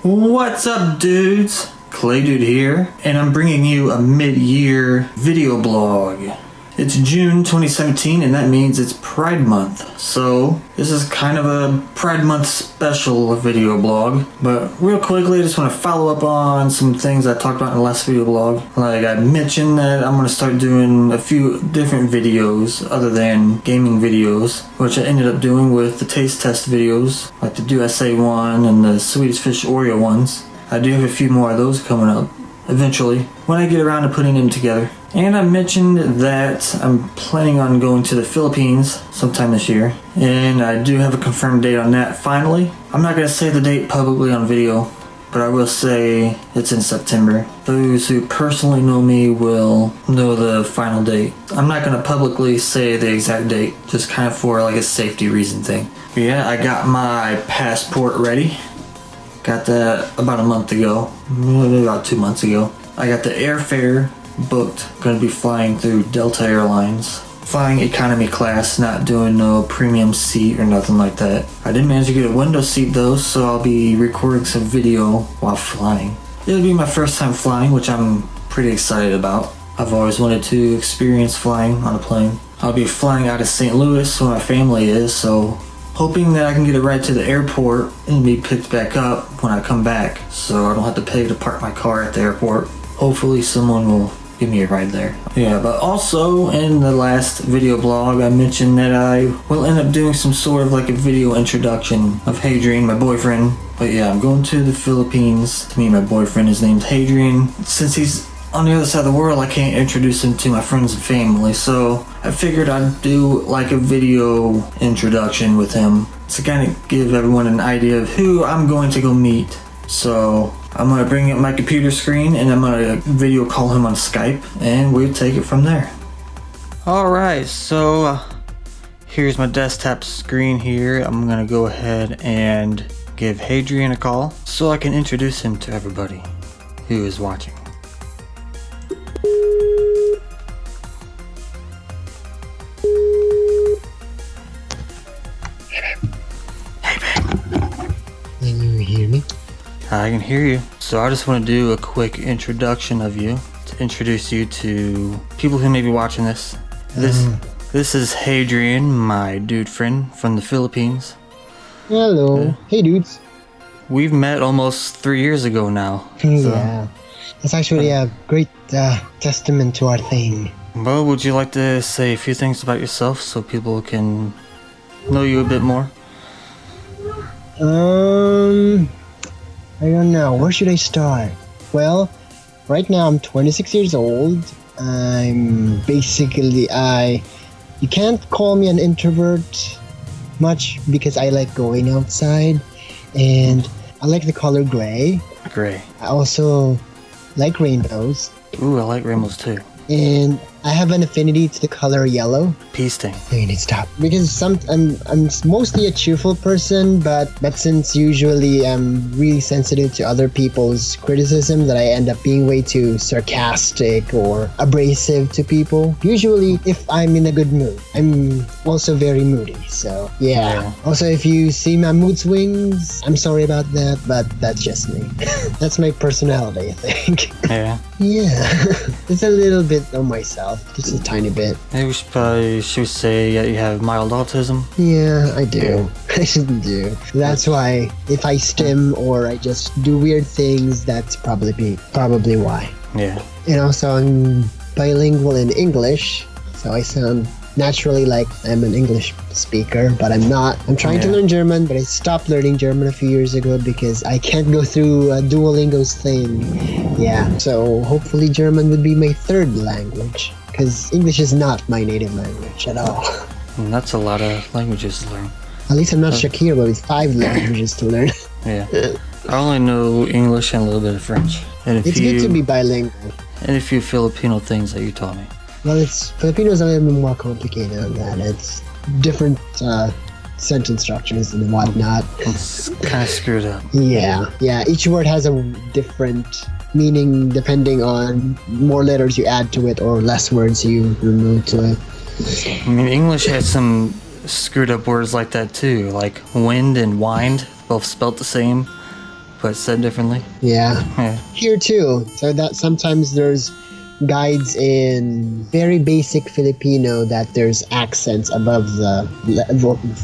What's up, dudes? Clay Dude here, and I'm bringing you a mid-year video blog. It's June 2017, and that means it's Pride Month. So, this is kind of a Pride Month special video blog. But real quickly, I just want to follow up on some things I talked about in the last video blog. Like, I mentioned that I'm going to start doing a few different videos other than gaming videos, which I ended up doing with the taste test videos, like the Do SA one and the Swedish Fish Oreo ones. I do have a few more of those coming up eventually when I get around to putting them together. And I mentioned that I'm planning on going to the Philippines sometime this year, and I do have a confirmed date on that finally. I'm not going to say the date publicly on video, but I will say it's in September. Those who personally know me will know the final date. I'm not going to publicly say the exact date, just kind of for like a safety reason thing. But yeah, I got my passport ready. Got that about a month ago, maybe about 2 months ago. I got the airfare booked. Gonna be flying through Delta Airlines. Flying economy class, not doing no premium seat or nothing like that. I did manage to get a window seat though, so I'll be recording some video while flying. It'll be my first time flying, which I'm pretty excited about. I've always wanted to experience flying on a plane. I'll be flying out of St. Louis where my family is, so hoping that I can get a ride to the airport and be picked back up when I come back, so I don't have to pay to park my car at the airport. Hopefully someone will give me a ride there. Yeah, but also in the last video blog I mentioned that I will end up doing some sort of like a video introduction of Hadrian, my boyfriend. But yeah, I'm going to the Philippines to meet my boyfriend. His name's Hadrian. Since he's on the other side of the world, I can't introduce him to my friends and family, so I figured I'd do like a video introduction with him to kind of give everyone an idea of who I'm going to go meet. So I'm going to bring up my computer screen and I'm going to video call him on Skype, and we'll take it from there. Alright, so here's my desktop screen here. I'm going to go ahead and give Hadrian a call so I can introduce him to everybody who is watching. Can you hear me? I can hear you. So I just want to do a quick introduction of you to introduce you to people who may be watching this. This is Hadrian, my dude friend from the Philippines. Hello. Hey, dudes. We've met almost 3 years ago now. Yeah. It's actually a great testament to our thing. Well, would you like to say a few things about yourself so people can know you a bit more? I don't know. Where should I start? Well, right now I'm 26 years old. I'm basically, you can't call me an introvert much because I like going outside and I like the color gray. Gray. I also like rainbows. Ooh, I like rainbows too. And I have an affinity to the color yellow. Pea stain. I need to stop. Because I'm mostly a cheerful person, but since usually I'm really sensitive to other people's criticism, that I end up being way too sarcastic or abrasive to people. Usually, if I'm in a good mood, I'm also very moody. So yeah. Also, if you see my mood swings, I'm sorry about that, but that's just me. That's my personality, I think. Yeah. Yeah. It's a little bit of myself. Just a tiny bit. Maybe we should say you have mild autism. Yeah, I do. I shouldn't do. That's why if I stim or I just do weird things, that's probably why. Yeah. And also I'm bilingual in English, so I sound naturally like I'm an English speaker, but I'm not. I'm trying to learn German, but I stopped learning German a few years ago because I can't go through Duolingo's thing. Yeah, so hopefully German would be my third language, because English is not my native language at all. And that's a lot of languages to learn. At least I'm not Shakira, but with 5 languages to learn. Yeah. I only know English and a little bit of French. And It's good to be bilingual. And a few Filipino things that you taught me. Well, Filipino's a little bit more complicated on that. It's different sentence structures and whatnot. It's kind of screwed up. Yeah. Each word has a different meaning depending on more letters you add to it or less words you remove to it. I mean, English has some screwed up words like that too, like wind and wind, both spelt the same, but said differently. Yeah. Yeah. Here too. So that sometimes there's guides in very basic Filipino that there's accents above the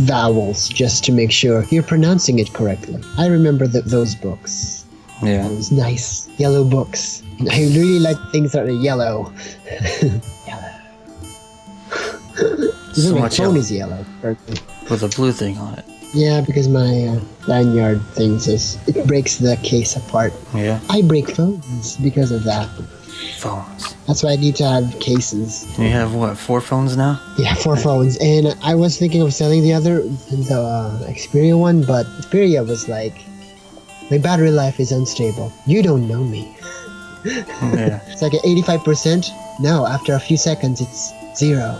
vowels just to make sure you're pronouncing it correctly. I remember those books. Yeah. Those nice yellow books. I really like things that are yellow. Yellow. Even So my much phone yellow. is yellow. With a blue thing on it. Yeah, because my lanyard thing says it breaks the case apart. Yeah. I break phones because of that. Phones. That's why I need to have cases. And you have what, 4 phones now? Yeah, 4 phones. And I was thinking of selling the Xperia one, but Xperia was like, my battery life is unstable. You don't know me. Yeah. It's like at 85%. No, after a few seconds, it's 0.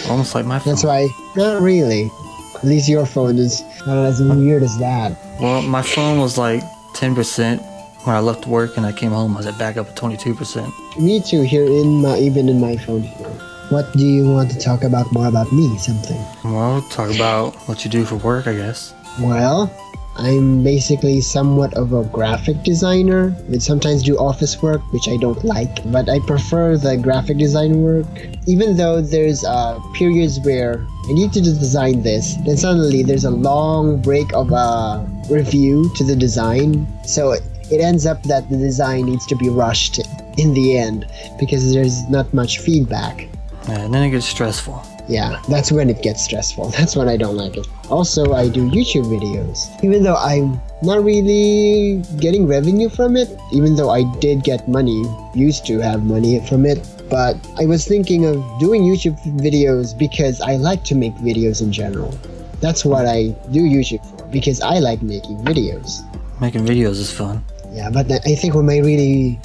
Almost like my phone. That's why, not really. At least your phone is not as weird as that. Well, my phone was like 10% when I left work and I came home. I was at back up at 22%. Me too, here even in my phone here. What do you want to talk about more about me? Something? Well, talk about what you do for work, I guess. Well, I'm basically somewhat of a graphic designer. I sometimes do office work, which I don't like, but I prefer the graphic design work. Even though there's periods where I need to design this, then suddenly there's a long break of a review to the design. So it ends up that the design needs to be rushed in the end because there's not much feedback. Yeah, and then it gets stressful. Yeah, that's when it gets stressful. That's when I don't like it. Also, I do YouTube videos. Even though I'm not really getting revenue from it, even though I did get money, used to have money from it, but I was thinking of doing YouTube videos because I like to make videos in general. That's what I do YouTube for, because I like making videos. Making videos is fun. Yeah, but I think what my really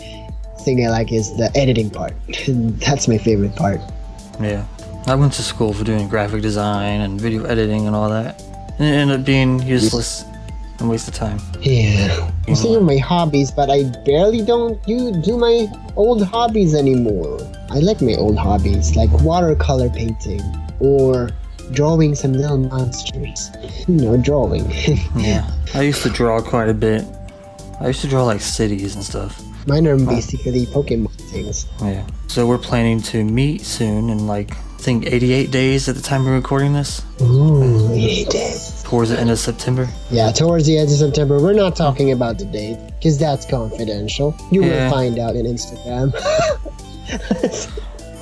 thing I like is the editing part. That's my favorite part. Yeah. I went to school for doing graphic design and video editing and all that. And it ended up being useless and waste of time. Yeah. I'm thinking of my hobbies, but I barely don't do my old hobbies anymore. I like my old hobbies, like watercolor painting or drawing some little monsters. Drawing. Yeah. I used to draw quite a bit. I used to draw like cities and stuff. Mine are basically Pokemon things. Yeah. So we're planning to meet soon in like, I think 88 days at the time we're recording this. Ooh, 88 days. Towards the end of September. Yeah, towards the end of September. We're not talking about the date, because that's confidential. You will find out in Instagram.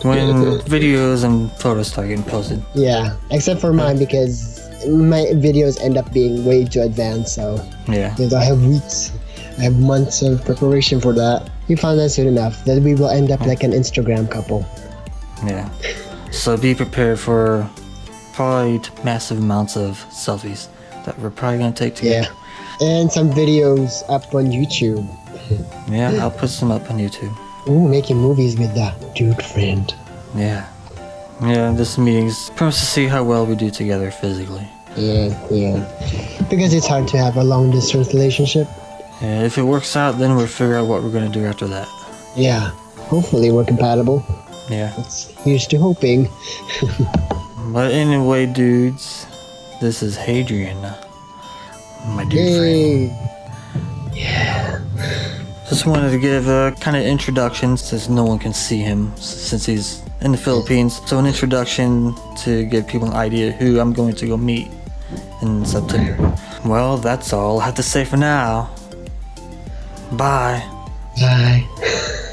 When videos and photos start getting posted. Yeah, except for mine, because my videos end up being way too advanced, so Yeah. I have weeks, I have months of preparation for that. You find that soon enough, that we will end up like an Instagram couple. Yeah. So be prepared for probably massive amounts of selfies that we're probably going to take together. Yeah. And some videos up on YouTube. Yeah, I'll put some up on YouTube. Ooh, making movies with that Dudefriend. Yeah. Yeah, this meeting's promised to see how well we do together physically. Yeah. Because it's hard to have a long distance relationship. Yeah, if it works out, then we'll figure out what we're going to do after that. Yeah. Hopefully we're compatible. Yeah. Here's to hoping. But anyway, dudes, this is Hadrian, my dear friend. Yeah. Just wanted to give a kind of introduction since no one can see him since he's in the Philippines. So an introduction to give people an idea who I'm going to go meet in September. Well, that's all I have to say for now. Bye. Bye.